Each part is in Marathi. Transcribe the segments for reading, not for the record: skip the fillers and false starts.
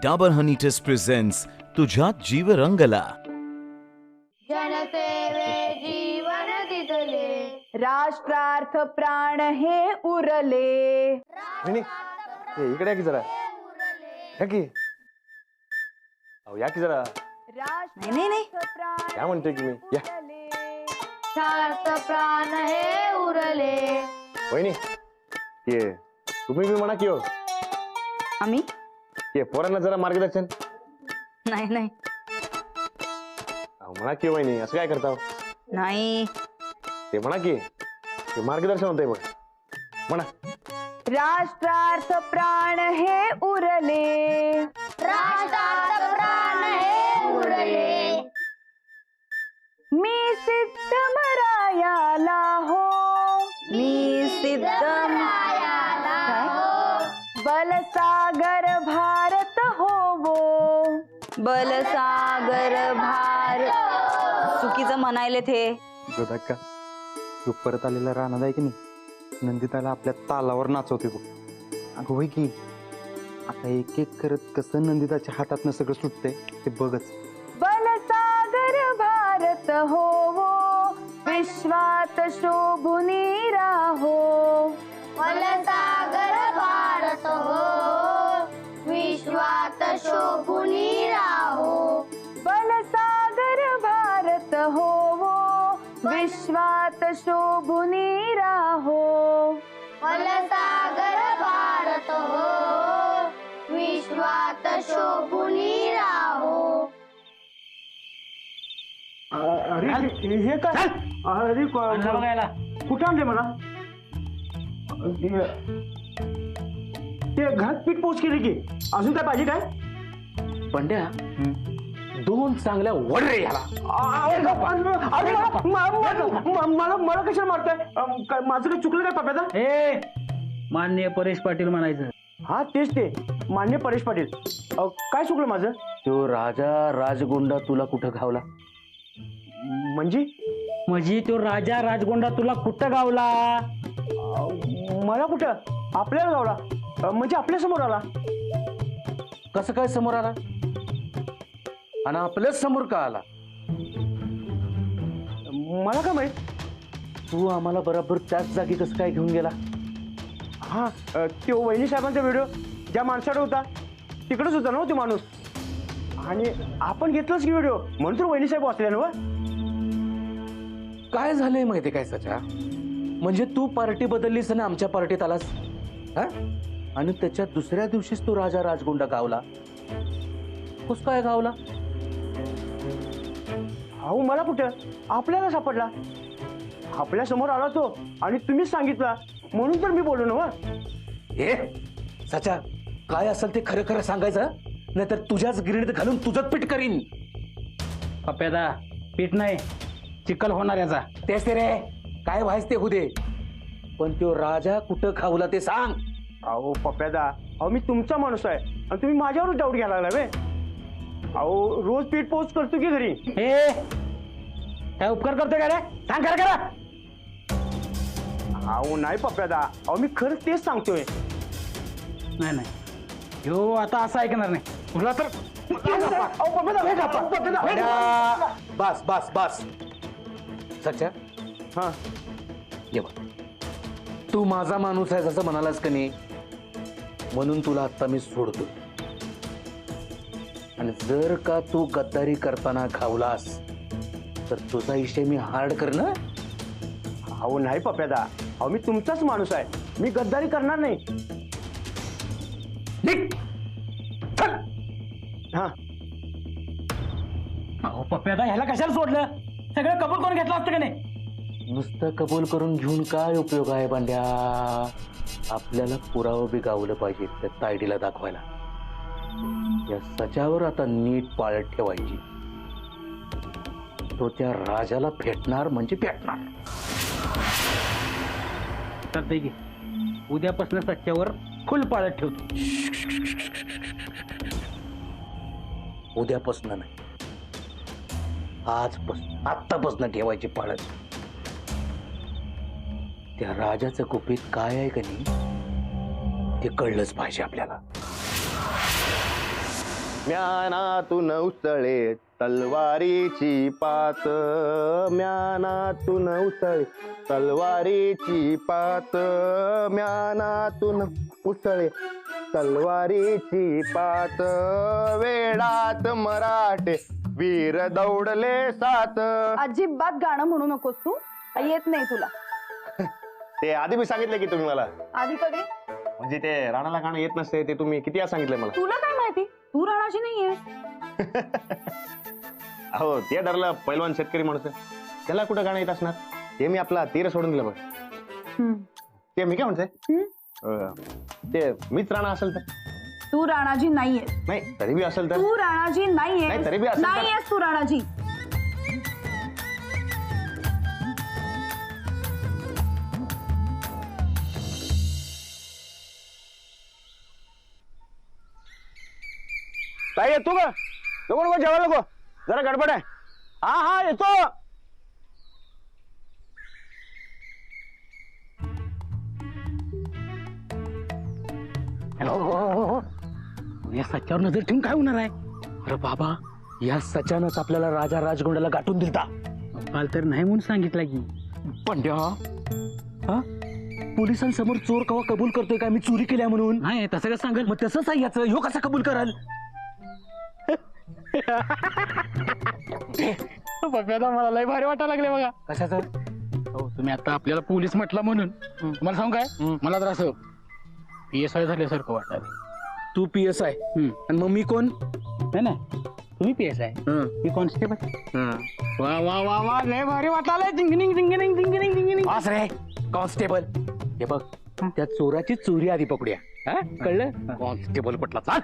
डाबर हनी टेस्ट प्रेझेंट्स तुझ्यात जीव रंगला. जनसेवे जीवन दिले, राष्ट्रार्थ प्राण हे उरले. इकडे या की जरा. या की अहो या की जरा. नाही काय म्हणतोय की मी या. सार्थ प्राण हे उरले. वहिनी ये तुम्ही बी म्हणा की हो. आम्ही ये पोरांना जरा मार्गदर्शन. नाही अहो म्हणा की हो वहिनी, असं काय करता हो? नाही. ते म्हणा की ते मार्गदर्शन होतंय बघ. म्हणा. राष्ट्रार्थ प्राण हे उरले. राष्ट्रार्थ प्राण हे उरले. मी सिद्धमरायाला हो. मी सिद्धमरायाला हो. बलसागर भारत होवो. बलसागर भारत. चुकीचं म्हणायले थे. का तू परत आलेला राहणार आहे की नाही, नंदिताला आपल्या तालावर नाचवते बघ. अगं होय की आता एक एक करत कसं नंदिताच्या हातातनं सगळं सुटतंय ते बघच. बलसागर भारत होवो. विश्वात शोभुनी राहो. बलसागर भारत हो, विश्वात शोभुनी राहो. बलसागर भारत होवो. विश्वात शोभुनी राहो. बलसागर भारत हो, विश्वात शोभुनी राहो. अरे हे काय? अरे बघायला कुठं आणले मला? ते घरात पीठ पोच केली की अजून काय पाहिजे काय? पंड्या दोन चांगल्या वड रे याला. मला कशाला मारताय? माझं काही चुकलं काय पाप्याचा? ए माननीय परेश पाटील म्हणायचं. हा तेच ते मान्य परेश पाटील. काय चुकलं माझं? तो राजा राजगोंडा तुला कुठं घावला? म्हणजे तो राजा राजगोंडा तुला कुठं गावला? मला कुठं? आपल्याला गावला. म्हणजे आपल्या समोर आला. कसं काय समोर आला आणि आपल्याच समोर का आला? मला काय माहित? तू आम्हाला बरोबर त्याच जागी कसं काय घेऊन गेला? हा तो वहिनी साहेबांचा व्हिडिओ ज्या माणसाकडे होता तिकडेच होता ना तो माणूस. आणि आपण घेतलाच की व्हिडिओ म्हणून तर वहिनी साहेब वाचले ना. काय झालंय माहितीये काय सचा? म्हणजे तू पार्टी बदललीस आणि आमच्या पार्टीत आलास हा? आणि त्याच्या दुसऱ्या दिवशीच तू राजा राजगोंडा गावला. कस काय गावला? अहो मला कुठं? आपल्याला सापडला. आपल्या समोर आला तो आणि तुम्हीच सांगितला म्हणून तर मी बोललो ना. ए सचा काय असेल ते खरं खरं सांगायचं, नाहीतर तुझ्याच गिरणीत घालून तुझंच पीठ करीन. पप्प्यादा पीठ नाही चिखल होणार याचा. तेच ते रे काय व्हायच ते होऊ दे, पण तो राजा कुठं खावला ते सांग. अहो पप्प्यादा, अहो मी तुमचा माणूस आहे आणि तुम्ही माझ्यावरच डाऊट घ्यायला लागला वे. अहो रोज पीठ पोच करतो की घरी. ए काय उपकार करतोय का रे? सांग खरं करा. अहो नाही पप्प्यादा, अहो मी खरंच तेच सांगतोय. नाही ह्यो आता असं ऐकणार नाही तुला तर. बस बस बस सच्चा. हा ये बघ, तू माझा माणूस आहेस असं म्हणालास का नाही, म्हणून तुला आता मी सोडतो. आणि जर का तू गद्दारी करताना घावलास तर तुझा विषय मी हार्ड कर ना. अहो नाही पप्प्यादा, अहो मी तुमचाच माणूस आहे. मी गद्दारी करणार नाही. निघ. चल. हा अहो पप्प्यादा ह्याला कशाला सोडलं? सगळं कबूल करून घेतलं असतं का नाही? नुसतं कबूल करून घेऊन काय उपयोग आहे बांड्या? आपल्याला पुरावं बी गावलं पाहिजे त्या तायडीला दाखवायला. या सच्यावर आता नीट पाळत ठेवायची. तो त्या राजाला भेटणार म्हणजे भेटणार. चालतंय की उद्यापासून सच्च्यावर फुल पाळत ठेवतो. उद्यापासून नाही, आजपासून आत्तापासून ठेवायची पाळत. त्या राजाचं गुपित काय आहे का नाही ते कळलंच पाहिजे आपल्याला. म्यानातून उसळे तलवारीची पात, म्यानातून उसळे तलवारीची पात, म्यानातून उसळे तलवारीची पात, वेळात मराठे वीर दौडले सात. अजिबात गाणं म्हणू नकोस तू, येत नाही तुला. ते आधी मी सांगितलं की तुम्ही मला, आधी कधी? म्हणजे ते राणाला गाणं येत नसते ते तुम्ही किती वेळा सांगितलं मला. तुला काय माहिती, तू राणाची नाहीये. अहो ते ठरलं पैलवान शेतकरी माणूस आहे. त्याला कुठं गाणं येत असणार, ते मी आपला तीर सोडून दिलं बघ. ते मी काय म्हणते, ते मीच राणा असेल तर. तू राणाजी नाहीये. नाही तरी बी असेल तर. तू राणाजी नाहीये. नाही तरी बी असेल तर. नाहीयेस तू राणाजी. ताई येतो का, नको नको जेवायला नको, जरा गडबड आहे. हा हा येतो. या सच्यावर नजर ठेवून काय होणार आहे? अरे बाबा, या सच्यानंच आपल्याला राजा राजगोंडाला गाठून दिलता. काल तर नाही म्हणून सांगितलं की. पंड्या, हा पोलिसांसमोर चोर कवा कबूल करतोय का मी चोरी केल्या म्हणून? नाही तसं कसं सांगेल. मग तसंच आहे याचं, ह्यो कसा कबूल कराल? बघा मला लय भारी वाटायला लागले बघा. कशाचं? हो तुम्ही आता आपल्याला पोलीस म्हटलं म्हणून तुम्हाला सांगू काय, मला तर असं PSI झाल्यासारखं वाटायला. तू PSI आणि मग मी कोण? नाही नाही, तुम्ही PSI, मी कॉन्स्टेबल. वा वा वा वा, लय भारी वाटायला. जिंगनिंग जिंगनिंग जिंगनिंग जिंगनिंग. पास रे कॉन्स्टेबल. हे बघ, त्या चोराची चोरी आधी पकडूया. हा कळलं? कॉन्स्टेबल पटला. चाल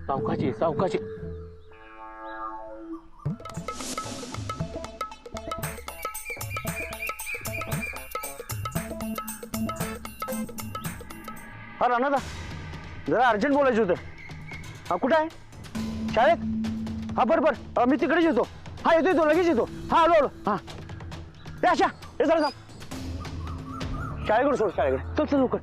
सावकाशी सावकाशी. हा राणा, जरा अर्जंट बोलायचं होतं. हा कुठं आहे, शाळेत? हा बरं बरं, मी तिकडेच येतो. हा येतो येतो, लगेच येतो. हा आलो आलो. हा ते अशा हे जरा शाळेकडे सोड, शाळेकडे चल चल लवकर.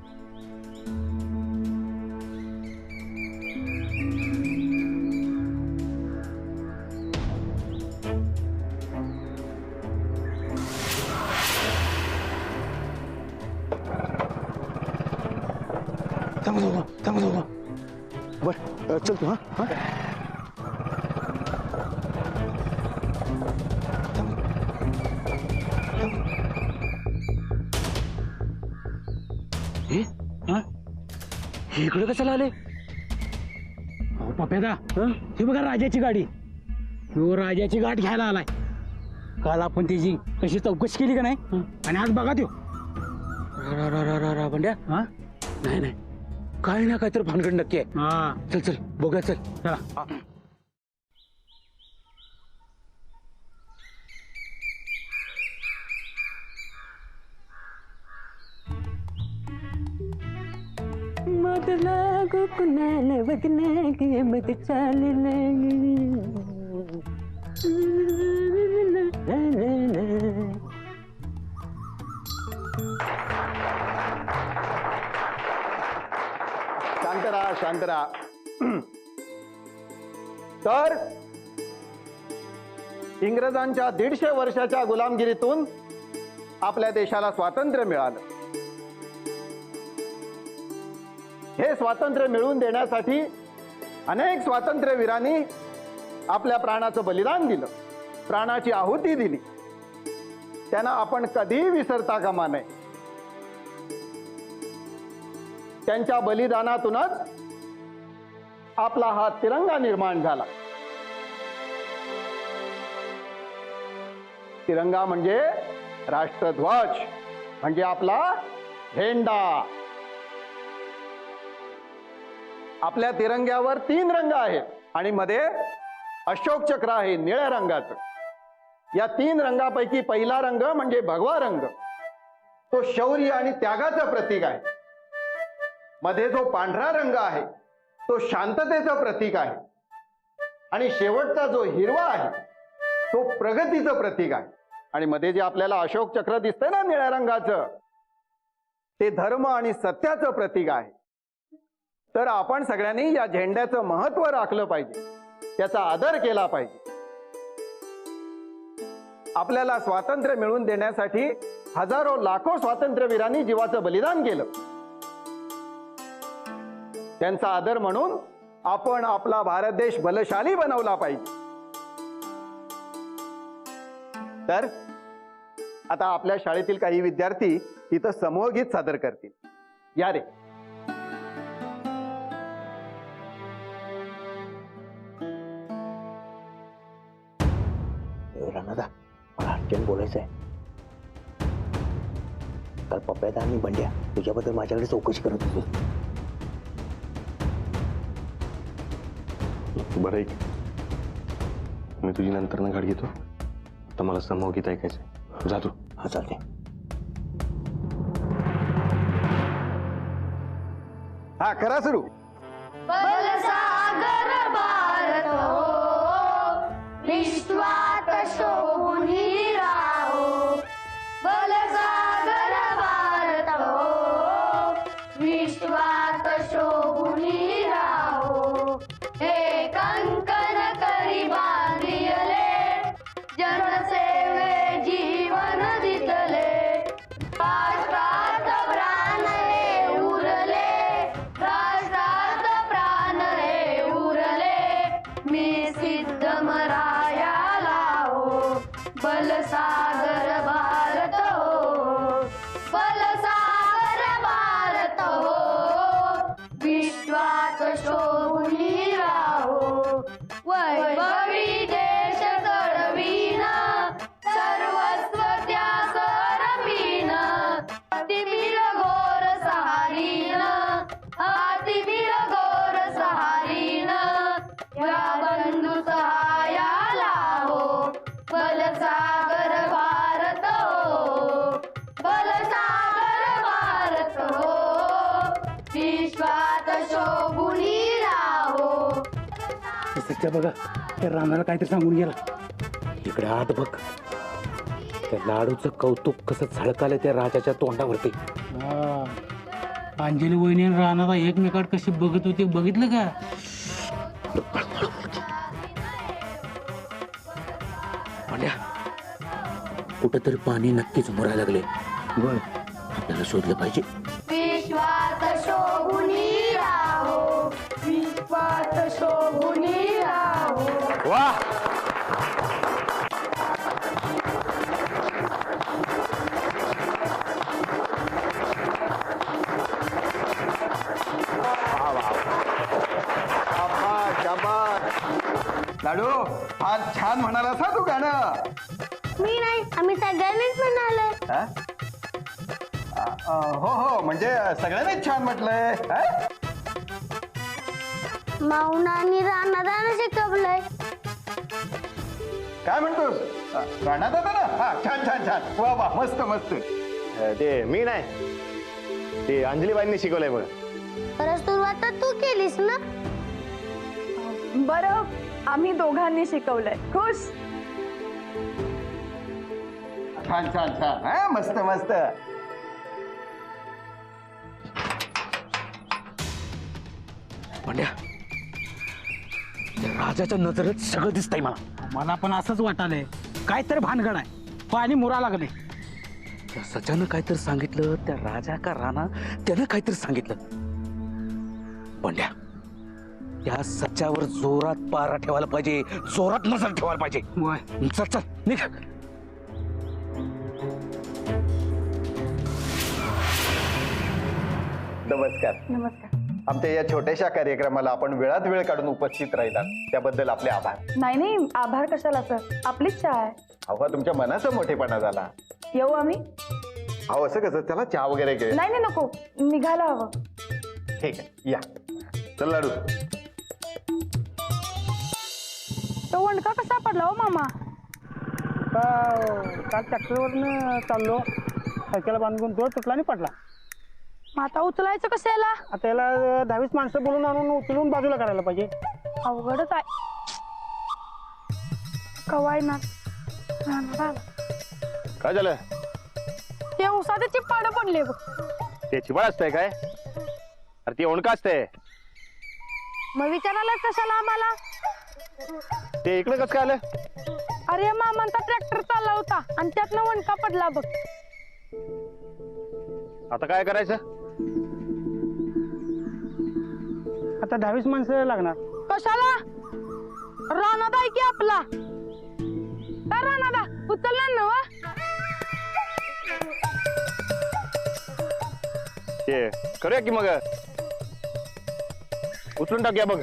बर चल तू. हा हे इकडे कशाला आले? पप्यादा, ही बघा राजाची गाडी. तो राजाची गाठ घ्यायला आलाय. काल आपण त्याची कशी चौकशी केली का नाही, आणि आज बघा त्यो. बंड्या, हा नाही नाही, काय ना काय तर भानगड नक्की आहे. हा चल चल बघूया, चल. चला. मधला गोकुणाला बदला गे मध चालला. शांतरा शांतरा. तर इंग्रजांच्या 150 वर्षाच्या गुलामगिरीतून आपल्या देशाला स्वातंत्र्य मिळालं. हे स्वातंत्र्य मिळवून देण्यासाठी अनेक स्वातंत्र्यवीरांनी आपल्या प्राणाचं बलिदान दिलं, प्राणाची आहुती दिली. त्यांना आपण कधीही विसरता कामा नये. त्यांच्या बलिदानातूनच आपला हा तिरंगा निर्माण झाला. तिरंगा म्हणजे राष्ट्रध्वज, म्हणजे आपला झेंडा. आपल्या तिरंग्यावर 3 रंग आहेत आणि मध्ये अशोक चक्र आहे निळ्या रंगाचं. या 3 रंगापैकी पहिला रंग म्हणजे भगवा रंग. तो शौर्य आणि त्यागाचं प्रतीक आहे. मध्ये जो पांढरा रंग आहे तो शांततेचं प्रतीक आहे. आणि शेवटचा जो हिरवा आहे तो प्रगतीचं प्रतीक आहे. आणि मध्ये जे आपल्याला अशोक चक्र दिसतंय ना निळ्या रंगाचं, ते धर्म आणि सत्याचं प्रतीक आहे. तर आपण सगळ्यांनी या झेंड्याचं महत्व राखलं पाहिजे, त्याचा आदर केला पाहिजे. आपल्याला स्वातंत्र्य मिळवून देण्यासाठी हजारो लाखो स्वातंत्र्यवीरांनी जीवाचं बलिदान केलं. त्यांचा आदर म्हणून आपण आपला भारत देश बलशाली बनवला पाहिजे. तर आता आपल्या शाळेतील काही विद्यार्थी इथं समूहगीत सादर करतील. या रे. राणादा, मला अर्जंट बोलायचं आहे. काल पप्प्यादा आणि बंड्या तुझ्याबद्दल माझ्याकडे चौकशी करत होतो. बरं ऐक, मी तुझी नंतर गाडी घेतो. तर मला समूहगीत ऐकायचंय. जा तू. हा चालते. हा करा सुरू. बलसागर भारत हो, विश्वात शोभूनी राहो. बलसागर भारत हो, विश्वात शोभूनी राहो. हे कंकण करी बांधिले, जनसेवे जीवन दितले. राष्ट्रात प्राण हे उरले, राष्ट्रात प्राण हे उरले. मी सिद्ध मरायाला हो, बलसागर भारत हो. बलसागर भारत हो, विश्वात शोभूनी राहो. वैभवी देश घडवीन, सर्वस्व त्यास अर्पीन. अतिमीर घोर सहारीन, अतिमीर घोर सहारीन. या बंधू सहायाला हो, बलसागर भारत हो. बलसागर भारत हो, विश्वात शोभूनी राहो. सच्चा बघा, त्या रानाला काहीतरी सांगून गेला. इकडे आत बघ, त्या लाडूचं कौतुक कसं झळकालं त्या राजाच्या तोंडावरती. हा. अंजली वहिनी आणि रानाला एकमेकात कशी बघत होते बघितलं का? पांड्या, कुठंतरी पाणी नक्कीच मुरायला लागले. बर, आपल्याला शोधलं पाहिजे. विश्वात शोभूनी राहो, विश्वात शोभूनी राहो. वा. शाबास, शाबास. लाडू, फार छान म्हणालास हा तू गाणं. मी नाही, आम्ही सगळ्यांनीच म्हणालोय. हा? हो हो, म्हणजे सगळ्यांनीच छान म्हटलंय. हा? माऊना आणि राणादानं शिकवलंय. काय म्हणतोस? गाण्यात होता ना? हा, छान छान छान. वा वा, मस्त मस्त. ते मी नाही, ते अंजलीबाईंनी शिकवलंय बघ. तर सुरुवात तर तू केलीस ना. बरं, आम्ही दोघांनी शिकवलंय. खुश. छान छान छान. हा, मस्त मस्त. पांड्या, त्या राजाच्या नजरेत सगळं दिसतंय मला. मला पण असंच वाटालंय, काहीतरी भानगड आहे. पाणी मुरा लागले. त्या सच्यानं काहीतरी सांगितलं, त्या राजा का राणा त्यानं काहीतरी सांगितलं. पांड्या, त्या सच्यावर जोरात पारा ठेवायला पाहिजे, जोरात नजर ठेवायला पाहिजे. वय चल चल निघ. नमस्कार. नमस्कार. आमच्या या छोट्याशा कार्यक्रमाला आपण वेळात वेळ काढून उपस्थित राहिलात त्याबद्दल आपले आभार. नाही नाही, आभार कशाला सर, आपलीच चहा आहे. अहो, तुमच्या मनाचा मोठेपणा झाला. येऊ आम्ही? अहो, असं कसं, त्याला चहा वगैरे घे. नाही नाही, नको, निघायला हवं. ठीक आहे, या. चल लाडू. तो वंडका कसा पडला हो मामा? काल ट्रॅक्टरवरनं चाललो, सायकल बांधून तो तुटला आणि पडला. मग आता उचलायचं कसं याला? आता याला 10-20 माणसं बोलून आणून उचलून बाजूला करायला पाहिजे. अवघडच आहे. कवाय ना काय झालं? ते उसाचे चिप्पाड पडले बघ. ते चिबाळ असतंय काय? अरे ती ओणका असते. मग विचारायला कशाला आम्हाला? ते इकडे कसं काय आलं? अरे मामांचा ट्रॅक्टर चालला होता आणि त्यातनं वणका पडला बघ. आता काय करायचं? आता 10-20 माणसं लागणार. कशाला? रानादा आहे की आपला. का रानादा उचलणार ना वा? ते करूया की मग उचलून टाकूया बघ.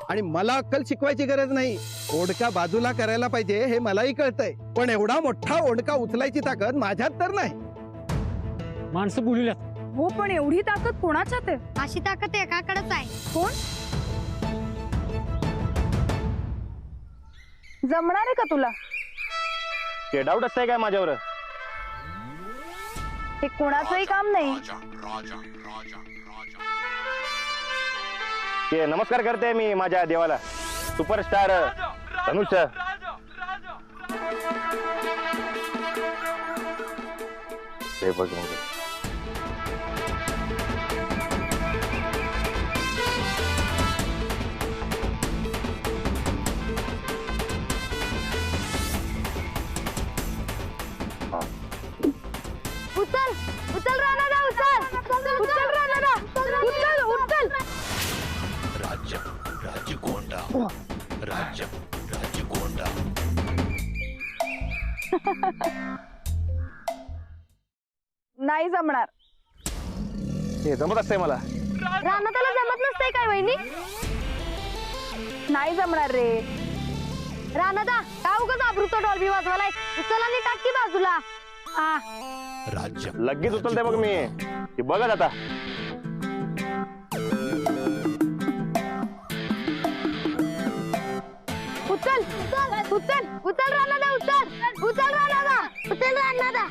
आणि मला अक्कल शिकवायची गरज नाही. ओढका बाजूला करायला पाहिजे हे मलाही कळतंय, पण एवढा मोठा ओढका उचलायची ताकद माझ्यात तर नाही. माणसं बोलूल्यात. हो पण एवढी ताकद कोणाच्यात आहे? अशी ताकद एकाकडेच आहे. कोण? जमणार आहे का तुला? ते डाऊट असतंय काय माझ्यावर? हे कोणाचंही काम नाही. ते नमस्कार करते मी माझ्या देवाला, सुपरस्टार धनुष. ते बघ मग. उचल उचल रानादा उचल उचल रानादा उचल उचल. नाही जमणार. हे जमत असतंय मला. रानादाला जमत नसतंय काय वहिनी? नाही जमणार रे. रानादा का उगाच आबरूचा डॉल्बी वाजवालाय? उचल आणि टाक की बाजूला. लगेच उचलते बघ मी. ते बघत आता. उचल उचल उचल उचल रानादा उचल उचल रानादा उचल रानादा.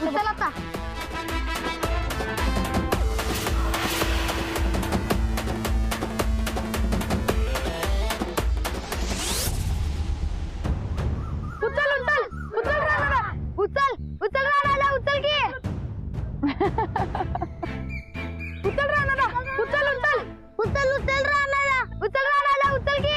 उचल आता. उचल उचल उचल रानादा उचल उचल रानादा उचल की. उचल रानादा उचल उचल उचल उचल रानादा उचल रानादा उचल की.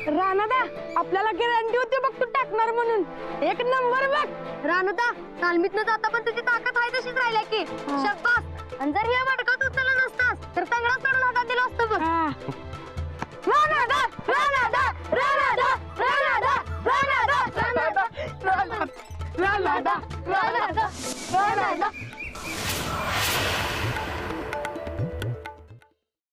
रानादा आपल्याला गॅरंटी होती बघ, तू टाक टाकणार म्हणून. एक नंबर बघ. रानुता तालमीतनं जाता पण तुझी ताकद आहे तशीच राहिल्या की. शाबास. आणि जर हे